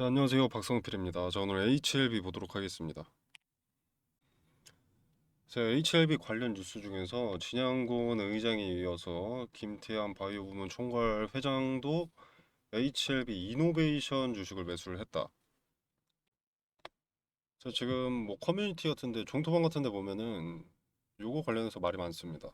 자, 안녕하세요. 박성필입니다. 자, 오늘 HLB 보도록 하겠습니다. 자, HLB 관련 뉴스 중에서 진양군 의장에 이어서 김태한 바이오부문 총괄 회장도 HLB 이노베이션 주식을 매수를 했다. 자, 지금 뭐 커뮤니티 같은데 종토방 같은데 보면은 요거 관련해서 말이 많습니다.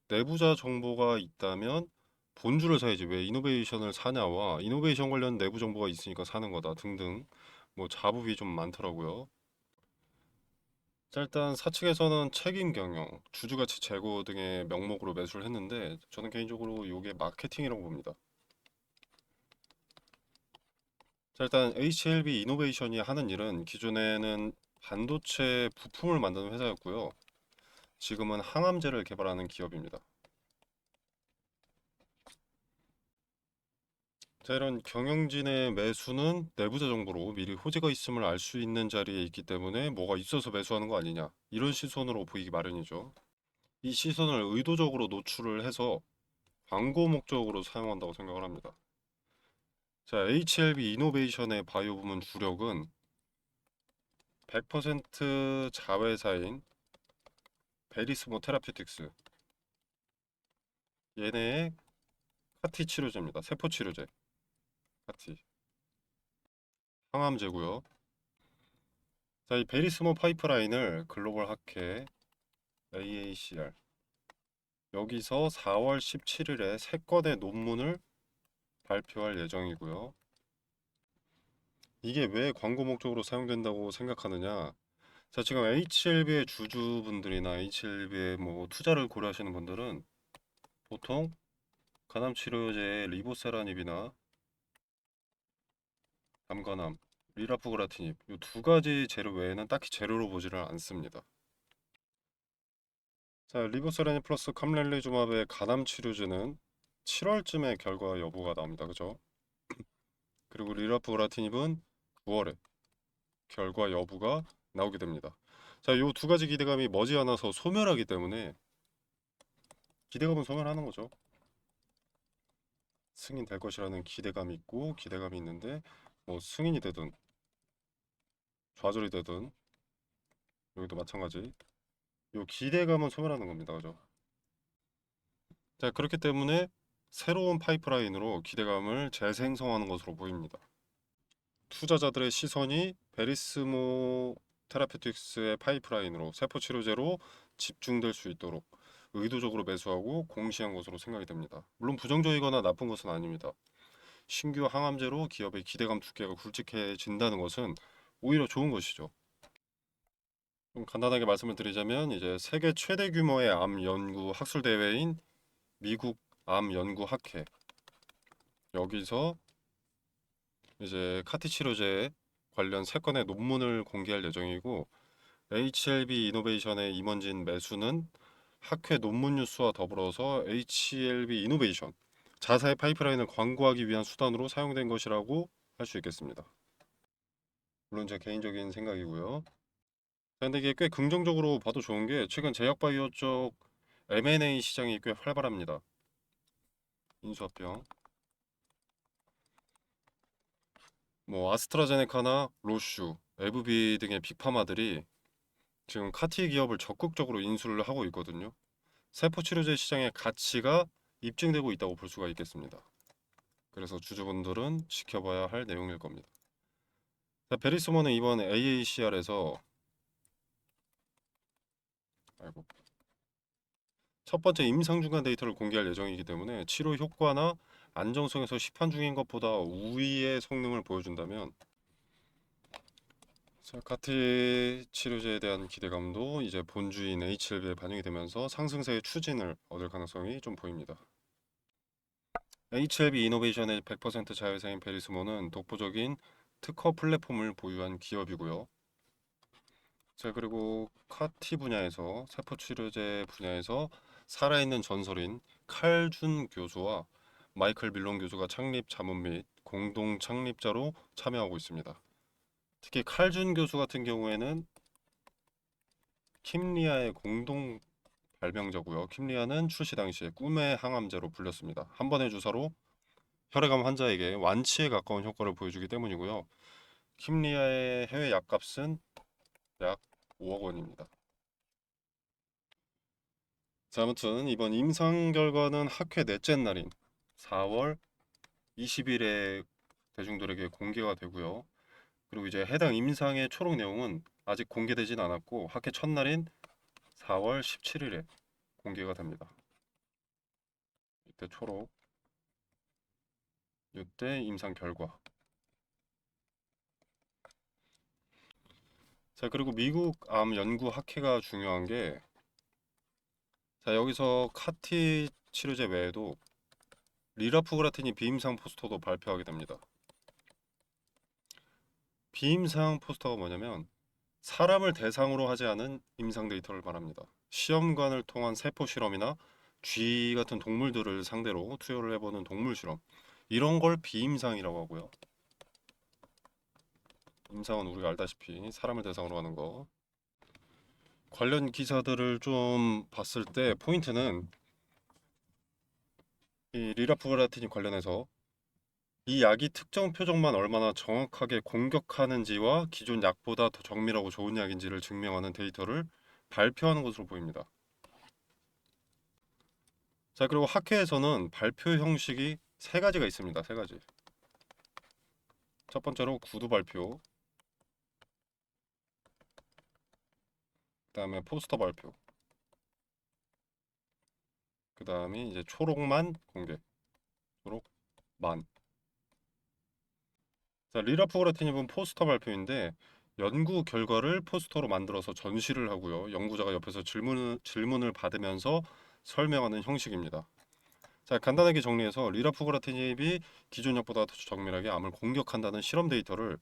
내부자 정보가 있다면 본주를 사야지 왜 이노베이션을 사냐와 이노베이션 관련 내부 정보가 있으니까 사는 거다 등등 뭐 자부비 좀 많더라고요. 자, 일단 사측에서는 책임 경영, 주주가치 제고 등의 명목으로 매수를 했는데 저는 개인적으로 이게 마케팅이라고 봅니다. 자, 일단 HLB 이노베이션이 하는 일은 기존에는 반도체 부품을 만드는 회사였고요. 지금은 항암제를 개발하는 기업입니다. 자, 이런 경영진의 매수는 내부자 정보로 미리 호재가 있음을 알 수 있는 자리에 있기 때문에 뭐가 있어서 매수하는 거 아니냐 이런 시선으로 보이기 마련이죠. 이 시선을 의도적으로 노출을 해서 광고 목적으로 사용한다고 생각을 합니다. 자, HLB 이노베이션의 바이오 부문 주력은 100% 자회사인 베리스모 테라퓨틱스 얘네의 카티 치료제입니다. 세포 치료제 카티 항암제고요. 자, 이 베리스모 파이프라인을 글로벌 학회 AACR 여기서 4월 17일에 세 건의 논문을 발표할 예정이고요. 이게 왜 광고 목적으로 사용된다고 생각하느냐? 자, 지금 HLB의 주주분들이나 HLB의 뭐 투자를 고려하시는 분들은 보통 간암 치료제의 리보세라닙이나 담간암, 리라프그라티닙 이 두 가지 재료 외에는 딱히 재료로 보지를 않습니다. 자, 리보세라닙 플러스 캄렐리주맙의 간암 치료제는 7월쯤에 결과 여부가 나옵니다. 그죠? 그리고 리라프그라티닙은 9월에 결과 여부가 나오게 됩니다. 자, 이 두 가지 기대감이 머지않아서 소멸하기 때문에 기대감은 소멸하는 거죠. 승인 될 것이라는 기대감이 있고 기대감이 있는데 뭐 승인이 되든 좌절이 되든 여기도 마찬가지. 요 기대감은 소멸하는 겁니다. 그죠? 자, 그렇기 때문에 새로운 파이프라인으로 기대감을 재생성하는 것으로 보입니다. 투자자들의 시선이 베리스모 테라피틱스의 파이프라인으로 세포 치료제로 집중될 수 있도록 의도적으로 매수하고 공시한 것으로 생각이 됩니다. 물론 부정적이거나 나쁜 것은 아닙니다. 신규 항암제로 기업의 기대감 두께가 굵직해진다는 것은 오히려 좋은 것이죠. 좀 간단하게 말씀을 드리자면 이제 세계 최대 규모의 암 연구 학술 대회인 미국 암 연구 학회 여기서 이제 카티 치료제 관련 세 건의 논문을 공개할 예정이고 HLB 이노베이션의 임원진 매수는 학회 논문 뉴스와 더불어서 HLB 이노베이션 자사의 파이프라인을 광고하기 위한 수단으로 사용된 것이라고 할 수 있겠습니다. 물론 제 개인적인 생각이고요. 근데 이게 꽤 긍정적으로 봐도 좋은 게 최근 제약바이오 쪽 M&A 시장이 꽤 활발합니다. 인수합병. 뭐 아스트라제네카나 로슈, 에브비 등의 빅파마들이 지금 카티 기업을 적극적으로 인수를 하고 있거든요. 세포 치료제 시장의 가치가 입증되고 있다고 볼 수가 있겠습니다. 그래서 주주분들은 지켜봐야 할 내용일 겁니다. 자, 베리스모는 이번 AACR에서 아이고, 첫 번째 임상 중간 데이터를 공개할 예정이기 때문에 치료 효과나 안정성에서 시판 중인 것보다 우위의 성능을 보여준다면 자, 카티 치료제에 대한 기대감도 이제 본주인 HLB에 반영이 되면서 상승세의 추진을 얻을 가능성이 좀 보입니다. HLB 이노베이션의 100% 자회사인 베리스모는 독보적인 특허 플랫폼을 보유한 기업이고요. 자, 그리고 카티 분야에서 세포 치료제 분야에서 살아있는 전설인 칼준 교수와 마이클 밀론 교수가 창립 자문 및 공동 창립자로 참여하고 있습니다. 특히 칼준 교수 같은 경우에는 킴리아의 공동 발명자고요. 킴리아는 출시 당시에 꿈의 항암제로 불렸습니다. 한 번의 주사로 혈액암 환자에게 완치에 가까운 효과를 보여주기 때문이고요. 킴리아의 해외 약값은 약 5억 원입니다. 자, 아무튼 이번 임상 결과는 학회 넷째 날인 4월 20일에 대중들에게 공개가 되고요. 그리고 이제 해당 임상의 초록 내용은 아직 공개되진 않았고 학회 첫날인 4월 17일에 공개가 됩니다. 이때 초록, 이때 임상 결과. 자, 그리고 미국 암 연구 학회가 중요한 게, 자, 여기서 카티 치료제 외에도 리라프그라틴이 비임상 포스터도 발표하게 됩니다. 비임상 포스터가 뭐냐면 사람을 대상으로 하지 않은 임상 데이터를 말합니다. 시험관을 통한 세포 실험이나 쥐 같은 동물들을 상대로 투여를 해보는 동물 실험, 이런 걸 비임상이라고 하고요. 임상은 우리가 알다시피 사람을 대상으로 하는 거. 관련 기사들을 좀 봤을 때 포인트는 이 리라프그라틴이 관련해서 이 약이 특정 표적만 얼마나 정확하게 공격하는지와 기존 약보다 더 정밀하고 좋은 약인지를 증명하는 데이터를 발표하는 것으로 보입니다. 자, 그리고 학회에서는 발표 형식이 세 가지가 있습니다. 세 가지. 첫 번째로 구두 발표, 그다음에 포스터 발표, 그다음에 이제 초록만 공개. 초록만. 자, 리라포그라티님은 포스터 발표인데 연구 결과를 포스터로 만들어서 전시를 하고요. 연구자가 옆에서 질문을 받으면서 설명하는 형식입니다. 자, 간단하게 정리해서 리라포그라티닙이 기존 약보다 더 정밀하게 암을 공격한다는 실험 데이터를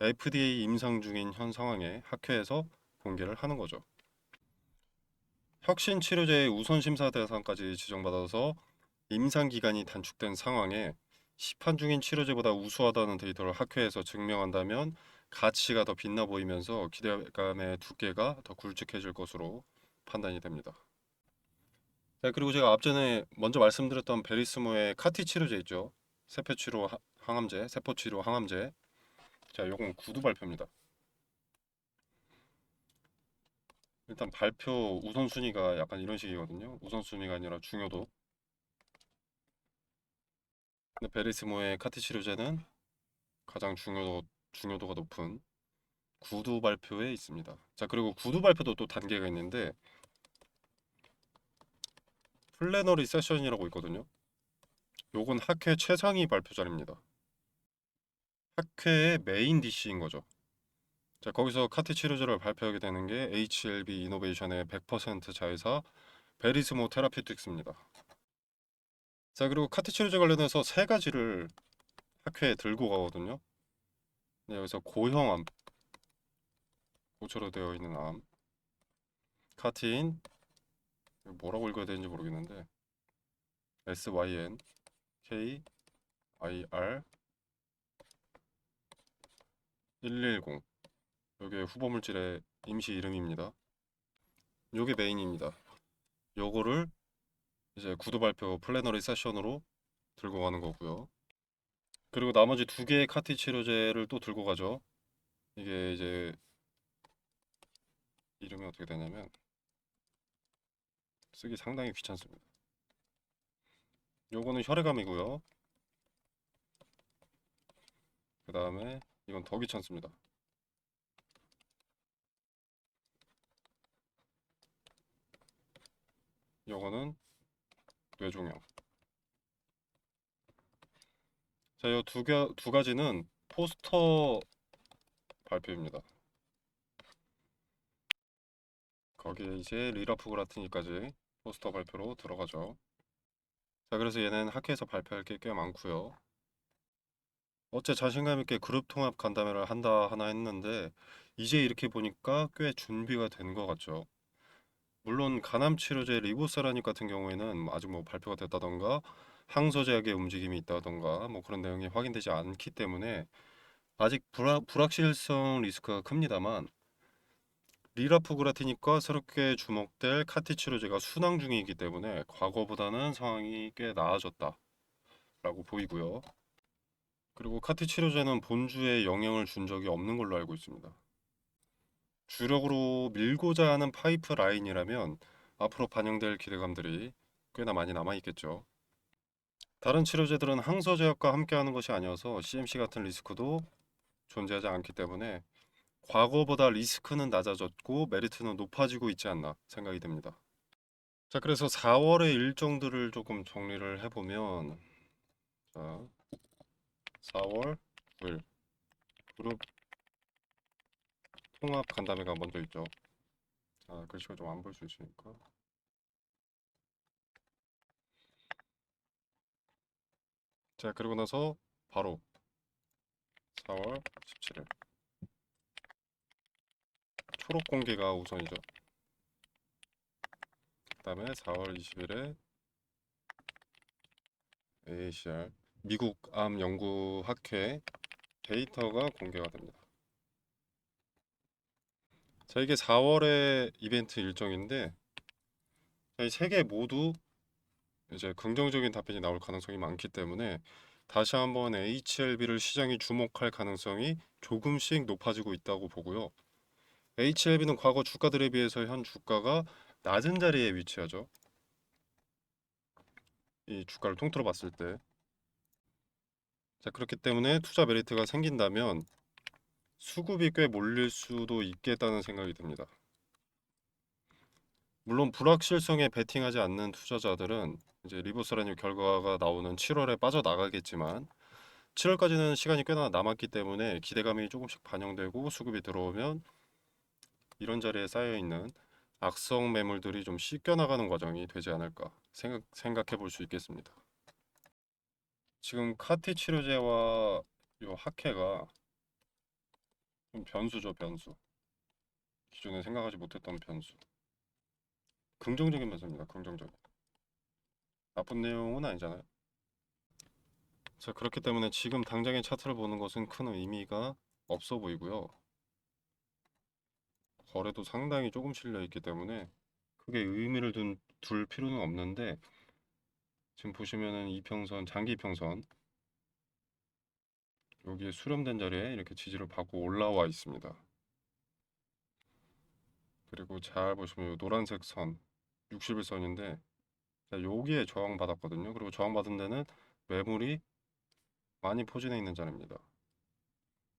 FDA 임상 중인 현 상황에 학회에서 공개를 하는 거죠. 혁신 치료제의 우선 심사 대상까지 지정받아서 임상 기간이 단축된 상황에 시판 중인 치료제보다 우수하다는 데이터를 학회에서 증명한다면 가치가 더 빛나 보이면서 기대감의 두께가 더 굵직해질 것으로 판단이 됩니다. 네, 그리고 제가 앞전에 먼저 말씀드렸던 베리스모의 카티 치료제 있죠. 세포치료 항암제, 세포치료 항암제. 자, 요건 구두 발표입니다. 일단 발표 우선순위가 약간 이런 식이거든요. 우선순위가 아니라 중요도. 근데 베리스모의 카티 치료제는 가장 중요도가 높은 구두 발표에 있습니다. 자, 그리고 구두 발표도 또 단계가 있는데 플래너리 세션이라고 있거든요. 요건 학회 최상위 발표 자리입니다. 학회의 메인 DC인 거죠. 자, 거기서 카티 치료제를 발표하게 되는 게 HLB 이노베이션의 100% 자회사 베리스모 테라피틱스입니다. 자, 그리고 카티 치료제 관련해서 세 가지를 학회에 들고 가거든요. 네, 여기서 고형암, 고체로 되어 있는 암, 카티인, 뭐라고 읽어야 되는지 모르겠는데 SYN, KIR 110. 요게 후보 물질의 임시 이름입니다. 요게 메인입니다. 요거를 이제 구두 발표 플래너리 세션으로 들고 가는 거고요. 그리고 나머지 두 개의 카티 치료제를 또 들고 가죠. 이게 이제 이름이 어떻게 되냐면 쓰기 상당히 귀찮습니다. 요거는 혈액암이고요. 그 다음에 이건 더 귀찮습니다. 요거는 뇌종양. 자, 이 두 가지는 포스터 발표입니다. 거기에 이제 리라프그라티니까지 포스터 발표로 들어가죠. 자, 그래서 얘는 학회에서 발표할 게 꽤 많고요. 어째 자신감 있게 그룹 통합 간담회를 한다 하나 했는데 이제 이렇게 보니까 꽤 준비가 된 것 같죠. 물론 간암 치료제 리보세라닙 같은 경우에는 아직 뭐 발표가 됐다던가 항소제약의 움직임이 있다던가 뭐 그런 내용이 확인되지 않기 때문에 아직 불확실성 리스크가 큽니다만 리라프그라티닙과 새롭게 주목될 카티 치료제가 순항 중이기 때문에 과거보다는 상황이 꽤 나아졌다라고 보이고요. 그리고 카티 치료제는 본주에 영향을 준 적이 없는 걸로 알고 있습니다. 주력으로 밀고자 하는 파이프 라인이라면 앞으로 반영될 기대감들이 꽤나 많이 남아있겠죠. 다른 치료제들은 항서 제약과 함께하는 것이 아니어서 CMC 같은 리스크도 존재하지 않기 때문에 과거보다 리스크는 낮아졌고 메리트는 높아지고 있지 않나 생각이 듭니다. 자, 그래서 4월의 일정들을 조금 정리를 해보면, 자, 4월 9일 그룹 통합 간담회가 먼저 있죠. 자, 글씨가 좀 안 볼 수 있으니까. 자, 그리고 나서 바로 4월 17일 초록 공개가 우선이죠. 그 다음에 4월 20일에 AACR 미국 암 연구 학회 데이터가 공개가 됩니다. 자, 이게 4월의 이벤트 일정인데 이 세 개 모두 이제 긍정적인 답변이 나올 가능성이 많기 때문에 다시 한번 HLB를 시장이 주목할 가능성이 조금씩 높아지고 있다고 보고요. HLB는 과거 주가들에 비해서 현 주가가 낮은 자리에 위치하죠. 이 주가를 통틀어 봤을 때. 자, 그렇기 때문에 투자 메리트가 생긴다면 수급이 꽤 몰릴 수도 있겠다는 생각이 듭니다. 물론 불확실성에 베팅하지 않는 투자자들은 이제 리버스라는 결과가 나오는 7월에 빠져나가겠지만 7월까지는 시간이 꽤나 남았기 때문에 기대감이 조금씩 반영되고 수급이 들어오면 이런 자리에 쌓여 있는 악성 매물들이 좀 씻겨나가는 과정이 되지 않을까 생각해 볼 수 있겠습니다. 지금 카티 치료제와 요 학회가 좀 변수죠, 변수. 기존에 생각하지 못했던 변수. 긍정적인 변수입니다. 긍정적인. 나쁜 내용은 아니잖아요. 자, 그렇기 때문에 지금 당장의 차트를 보는 것은 큰 의미가 없어 보이고요. 거래도 상당히 조금 실려 있기 때문에 크게 의미를 둘 필요는 없는데 지금 보시면은 이평선, 장기 평선 여기에 수렴된 자리에 이렇게 지지를 받고 올라와 있습니다. 그리고 잘 보시면 이 노란색 선 60일선인데 여기에 저항받았거든요. 그리고 저항받은 데는 매물이 많이 포진해 있는 자리입니다.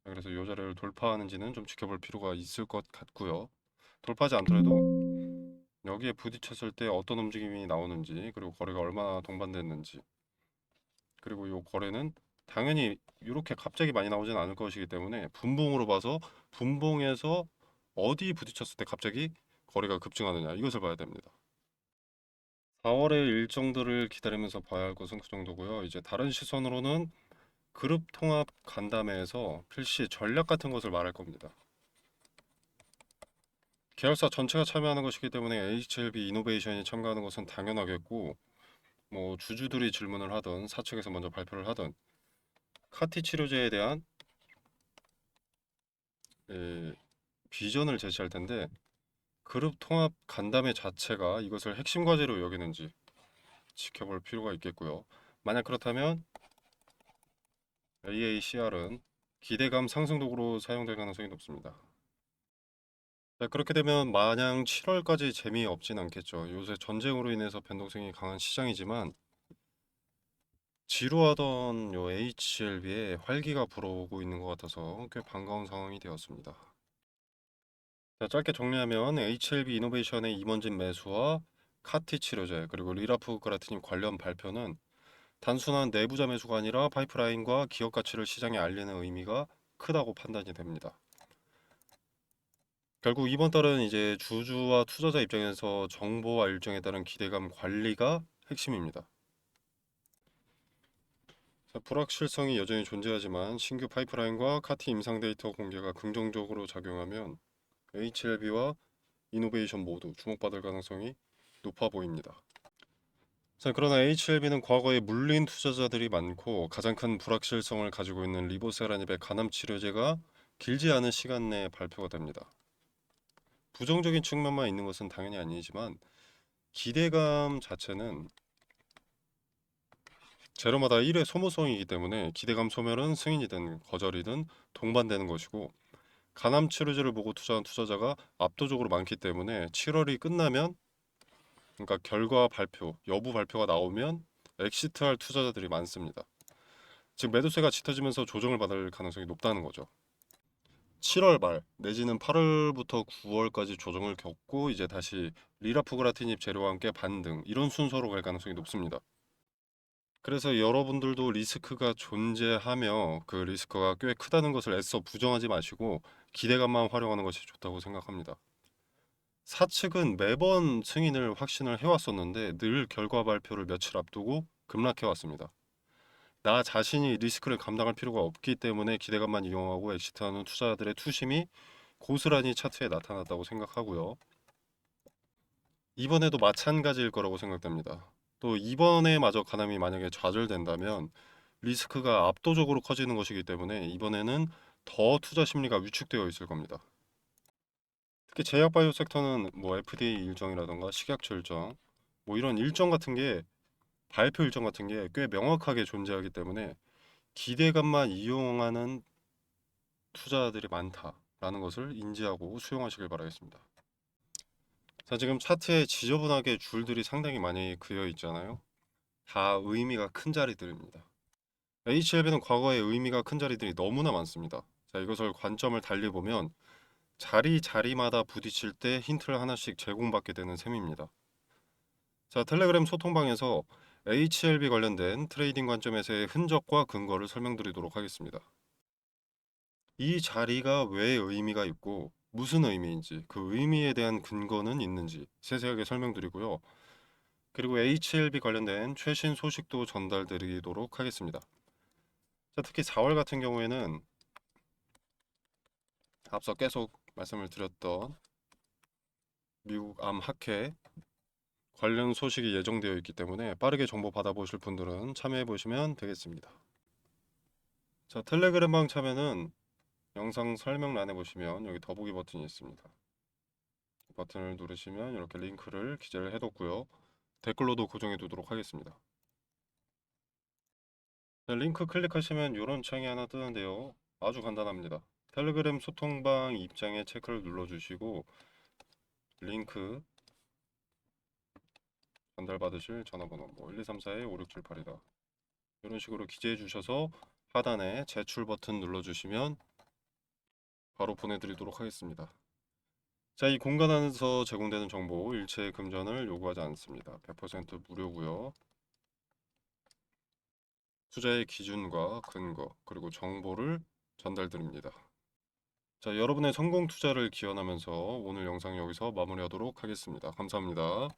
그래서 이 자리를 돌파하는지는 좀 지켜볼 필요가 있을 것 같고요. 돌파하지 않더라도 여기에 부딪혔을 때 어떤 움직임이 나오는지 그리고 거래가 얼마나 동반됐는지 그리고 이 거래는 당연히 이렇게 갑자기 많이 나오진 않을 것이기 때문에 분봉으로 봐서 분봉에서 어디 부딪혔을 때 갑자기 거래가 급증하느냐 이것을 봐야 됩니다. 4월의 일정들을 기다리면서 봐야 할 것은 그 정도고요. 이제 다른 시선으로는 그룹 통합 간담회에서 필시 전략 같은 것을 말할 겁니다. 계열사 전체가 참여하는 것이기 때문에 HLB 이노베이션이 참가하는 것은 당연하겠고 뭐 주주들이 질문을 하든 사측에서 먼저 발표를 하든 카티 치료제에 대한 비전을 제시할 텐데 그룹 통합 간담회 자체가 이것을 핵심 과제로 여기는지 지켜볼 필요가 있겠고요. 만약 그렇다면 AACR은 기대감 상승 도구로 사용될 가능성이 높습니다. 자, 그렇게 되면 마냥 7월까지 재미없진 않겠죠. 요새 전쟁으로 인해서 변동성이 강한 시장이지만 지루하던 요 HLB에 활기가 불어오고 있는 것 같아서 꽤 반가운 상황이 되었습니다. 자, 짧게 정리하면 HLB 이노베이션의 임원진 매수와 카티 치료제 그리고 리라프그라틴 관련 발표는 단순한 내부자 매수가 아니라 파이프라인과 기업 가치를 시장에 알리는 의미가 크다고 판단이 됩니다. 결국 이번 달은 이제 주주와 투자자 입장에서 정보와 일정에 따른 기대감 관리가 핵심입니다. 자, 불확실성이 여전히 존재하지만 신규 파이프라인과 카티 임상 데이터 공개가 긍정적으로 작용하면 HLB와 이노베이션 모두 주목받을 가능성이 높아 보입니다. 자, 그러나 HLB는 과거에 물린 투자자들이 많고 가장 큰 불확실성을 가지고 있는 리보세라닙의 간암 치료제가 길지 않은 시간 내에 발표가 됩니다. 부정적인 측면만 있는 것은 당연히 아니지만 기대감 자체는 재료마다 1의 소모성이기 때문에 기대감 소멸은 승인이든 거절이든 동반되는 것이고, 가남 치료제를 보고 투자한 투자자가 압도적으로 많기 때문에 7월이 끝나면, 그러니까 결과 발표, 여부 발표가 나오면 엑시트할 투자자들이 많습니다. 즉 매도세가 짙어지면서 조정을 받을 가능성이 높다는 거죠. 7월 말 내지는 8월부터 9월까지 조정을 겪고 이제 다시 리라프그라티닙 재료와 함께 반등, 이런 순서로 갈 가능성이 높습니다. 그래서 여러분들도 리스크가 존재하며 그 리스크가 꽤 크다는 것을 애써 부정하지 마시고 기대감만 활용하는 것이 좋다고 생각합니다. 사측은 매번 승인을 확신을 해왔었는데 늘 결과 발표를 며칠 앞두고 급락해왔습니다. 나 자신이 리스크를 감당할 필요가 없기 때문에 기대감만 이용하고 엑시트하는 투자자들의 투심이 고스란히 차트에 나타났다고 생각하고요. 이번에도 마찬가지일 거라고 생각됩니다. 또 이번에마저 가남이 만약에 좌절된다면 리스크가 압도적으로 커지는 것이기 때문에 이번에는 더 투자 심리가 위축되어 있을 겁니다. 특히 제약바이오 섹터는 뭐 FDA 일정이라던가 식약처 일정, 뭐 이런 일정 같은 게, 발표 일정 같은 게 꽤 명확하게 존재하기 때문에 기대감만 이용하는 투자들이 많다라는 것을 인지하고 수용하시길 바라겠습니다. 자, 지금 차트에 지저분하게 줄들이 상당히 많이 그려 있잖아요. 다 의미가 큰 자리들입니다. HLB는 과거에 의미가 큰 자리들이 너무나 많습니다. 자, 이것을 관점을 달리 보면 자리마다 부딪힐 때 힌트를 하나씩 제공받게 되는 셈입니다. 자, 텔레그램 소통방에서 HLB 관련된 트레이딩 관점에서의 흔적과 근거를 설명드리도록 하겠습니다. 이 자리가 왜 의미가 있고 무슨 의미인지, 그 의미에 대한 근거는 있는지 세세하게 설명드리고요. 그리고 HLB 관련된 최신 소식도 전달드리도록 하겠습니다. 자, 특히 4월 같은 경우에는 앞서 계속 말씀을 드렸던 미국 암 학회 관련 소식이 예정되어 있기 때문에 빠르게 정보 받아보실 분들은 참여해 보시면 되겠습니다. 자, 텔레그램방 참여는 영상 설명란에 보시면 여기 더보기 버튼이 있습니다. 버튼을 누르시면 이렇게 링크를 기재를 해뒀고요. 댓글로도 고정해 두도록 하겠습니다. 자, 링크 클릭하시면 이런 창이 하나 뜨는데요. 아주 간단합니다. 텔레그램 소통방 입장에 체크를 눌러주시고 링크 전달받으실 전화번호 뭐 123425678이다 이런 식으로 기재해 주셔서 하단에 제출 버튼 눌러주시면 바로 보내드리도록 하겠습니다. 자, 이 공간 안에서 제공되는 정보 일체 금전을 요구하지 않습니다. 100% 무료고요. 투자의 기준과 근거 그리고 정보를 전달드립니다. 자, 여러분의 성공 투자를 기원하면서 오늘 영상 여기서 마무리하도록 하겠습니다. 감사합니다.